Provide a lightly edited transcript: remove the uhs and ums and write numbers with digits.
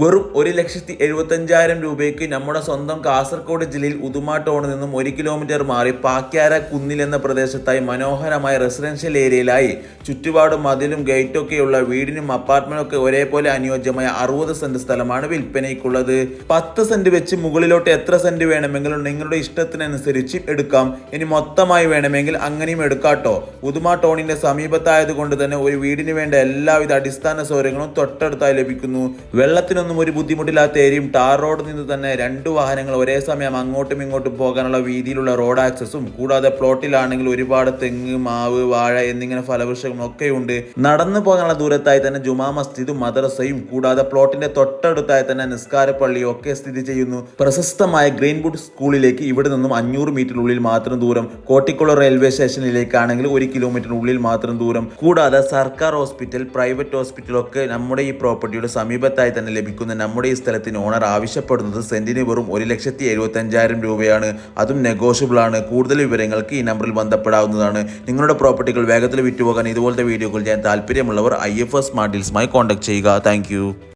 വെറും 1,75,000 രൂപയ്ക്ക് നമ്മുടെ സ്വന്തം കാസർഗോഡ് ജില്ലയിൽ ഉദുമ ടൗണിൽ നിന്നും 1 കിലോമീറ്റർ മാറി പാക്യാര കുന്നിൽ എന്ന പ്രദേശത്തായി മനോഹരമായ റെസിഡൻഷ്യൽ ഏരിയയിലായി ചുറ്റുപാടും മതിലും ഗേറ്റൊക്കെയുള്ള വീടിനും അപ്പാർട്ട്മെന്റൊക്കെ ഒരേപോലെ അനുയോജ്യമായ 60 സെന്റ് സ്ഥലമാണ് വിൽപ്പനയ്ക്കുള്ളത്. 10 സെന്റ് വെച്ച് മുകളിലോട്ട് എത്ര സെന്റ് വേണമെങ്കിലും നിങ്ങളുടെ ഇഷ്ടത്തിനനുസരിച്ച് എടുക്കാം. ഇനി മൊത്തമായി വേണമെങ്കിൽ അങ്ങനെയും എടുക്കാട്ടോ. ഉദുമ ടൗണിന്റെ സമീപത്തായത് കൊണ്ട് തന്നെ ഒരു വീടിന് വേണ്ട എല്ലാവിധ അടിസ്ഥാന സൗകര്യങ്ങളും തൊട്ടടുത്തായി ലഭിക്കുന്നു. വെള്ളത്തിനൊന്നും ഒരു ബുദ്ധിമുട്ടില്ലാത്ത ഏരിയയും ടാർ റോഡിൽ നിന്ന് തന്നെ 2 വാഹനങ്ങൾ ഒരേ സമയം അങ്ങോട്ടും ഇങ്ങോട്ടും പോകാനുള്ള വീതിയിലുള്ള റോഡ് ആക്സസും കൂടാതെ പ്ലോട്ടിലാണെങ്കിൽ ഒരുപാട് തെങ്ങ്, മാവ്, വാഴ എന്നിങ്ങനെ ഫലവൃക്ഷങ്ങളും ഒക്കെയുണ്ട്. നടന്നു പോകാനുള്ള ദൂരത്തായി തന്നെ ജുമാ മസ്ജിദും മദ്രസയും കൂടാതെ പ്ലോട്ടിന്റെ തൊട്ടടുത്തായി തന്നെ നിസ്കാര പള്ളിയും ഒക്കെ സ്ഥിതി ചെയ്യുന്നു. പ്രശസ്തമായ ഗ്രീൻവുഡ് സ്കൂളിലേക്ക് ഇവിടെ നിന്നും 500 മീറ്ററിനുള്ളിൽ മാത്രം ദൂരം. കോട്ടിക്കുളം റെയിൽവേ സ്റ്റേഷനിലേക്കാണെങ്കിൽ 1 കിലോമീറ്ററിനുള്ളിൽ മാത്രം ദൂരം. കൂടാതെ സർക്കാർ ഹോസ്പിറ്റൽ, പ്രൈവറ്റ് ഹോസ്പിറ്റലൊക്കെ നമ്മുടെ ഈ പ്രോപ്പർട്ടിയുടെ സമീപത്തായി തന്നെ ലഭിക്കും. നമ്മുടെ ഈ സ്ഥലത്തിന് ഓണർ ആവശ്യപ്പെടുന്നത് സെന്റിന് വെറും 1,75,000 രൂപയാണ്. അതും നെഗോഷ്യബിൾ ആണ്. കൂടുതൽ വിവരങ്ങൾക്ക് ഈ നമ്പറിൽ ബന്ധപ്പെടാവുന്നതാണ്. നിങ്ങളുടെ പ്രോപ്പർട്ടികൾ വേഗത്തിൽ വിറ്റുപോകാൻ ഇതുപോലത്തെ വീഡിയോകൾ ചെയ്യാൻ താല്പര്യമുള്ളവർ IFS സ്മാർട്ട് ഡീൽസുമായി കോൺടാക്ട് ചെയ്യുക. താങ്ക്